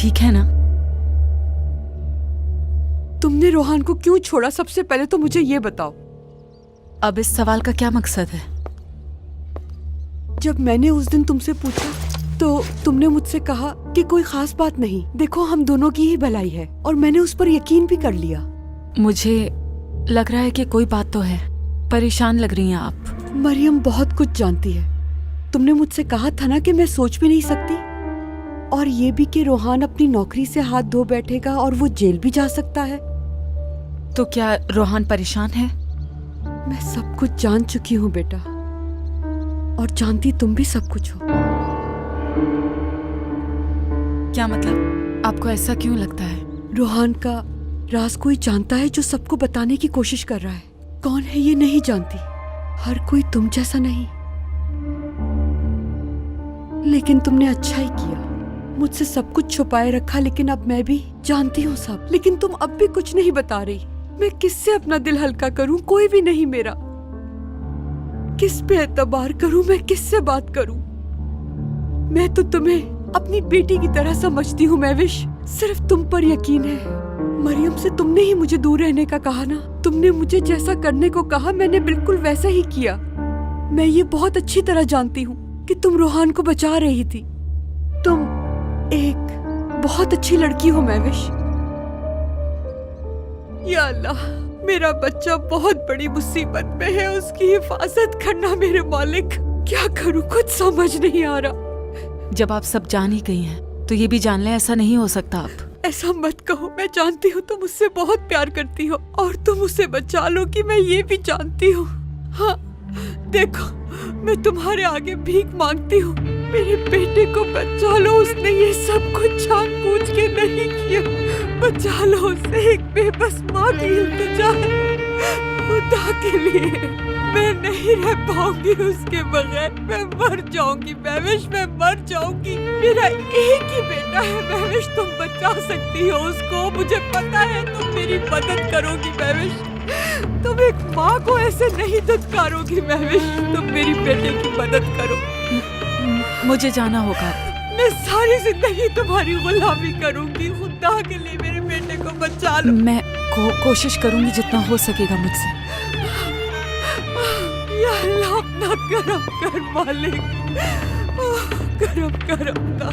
ठीक है ना? तुमने रोहान को क्यों छोड़ा? सबसे पहले तो मुझे ये बताओ। अब इस सवाल का क्या मकसद है? जब मैंने उस दिन तुमसे पूछा तो तुमने मुझसे कहा कि कोई खास बात नहीं, देखो हम दोनों की ही भलाई है, और मैंने उस पर यकीन भी कर लिया। मुझे लग रहा है कि कोई बात तो है। परेशान लग रही हैं आप। मरियम बहुत कुछ जानती है। तुमने मुझसे कहा था ना कि मैं सोच भी नहीं सकती, और ये भी कि रोहान अपनी नौकरी से हाथ धो बैठेगा और वो जेल भी जा सकता है। तो क्या रोहान परेशान है? मैं सब कुछ जान चुकी हूँ बेटा, और जानती तुम भी सब कुछ हो। क्या मतलब? आपको ऐसा क्यों लगता है? रोहान का राज कोई जानता है जो सबको बताने की कोशिश कर रहा है। कौन है ये नहीं जानती, हर कोई तुम जैसा नहीं। लेकिन तुमने अच्छा ही किया, मुझसे सब कुछ छुपाए रखा, लेकिन अब मैं भी जानती हूँ सब। लेकिन तुम अब भी कुछ नहीं बता रही। मैं किससे अपना दिल हल्का करूं? कोई भी नहीं मेरा। किस पे एतबार करूं? मैं किससे बात करूं? मैं तो तुम्हें अपनी बेटी की तरह समझती हूँ महविश। सिर्फ तुम पर यकीन है। मरियम से तुमने ही मुझे दूर रहने का कहा ना। तुमने मुझे जैसा करने को कहा मैंने बिल्कुल वैसा ही किया। मैं ये बहुत अच्छी तरह जानती हूँ कि तुम रोहान को बचा रही थी। तुम एक बहुत अच्छी लड़की हो महविश। या अल्लाह, मेरा बच्चा बहुत बड़ी मुसीबत में है, उसकी हिफाजत करना मेरे मालिक। क्या करूं, कुछ समझ नहीं आ रहा। जब आप सब जान ही गई हैं तो ये भी जान लें, ऐसा नहीं हो सकता। आप ऐसा मत कहो। मैं जानती हूँ तुम मुझसे बहुत प्यार करती हो और तुम उसे बचा लो कि मैं ये भी जानती हूँ। हाँ देखो, मैं तुम्हारे आगे भीख मांगती हूँ, मेरे बेटे को बचा लो। उसने ये सब कुछ जानबूझ के नहीं किया। बचा लो उसे, एक बेबस माँ की इल्तिजा है। खुदा के लिए मैं नहीं रह पाऊंगी उसके बगैर। मैं मर जाऊंगी महविश, मैं मर जाऊंगी। मेरा एक ही बेटा है महविश, तुम बचा सकती हो उसको। मुझे पता है तुम मेरी मदद करोगी महविश। तुम एक माँ को ऐसे नहीं धुतकारोगी महविश। तुम मेरी बेटे की मदद करो। मुझे जाना होगा। मैं सारी जिंदगी तुम्हारी गुलामी करूंगी। खुदा के लिए मेरे बेटे को बचा लो। मैं कोशिश करूंगी जितना हो सकेगा मुझसे। या अल्लाह, अपना करम कर मालिक, करम कर अपना।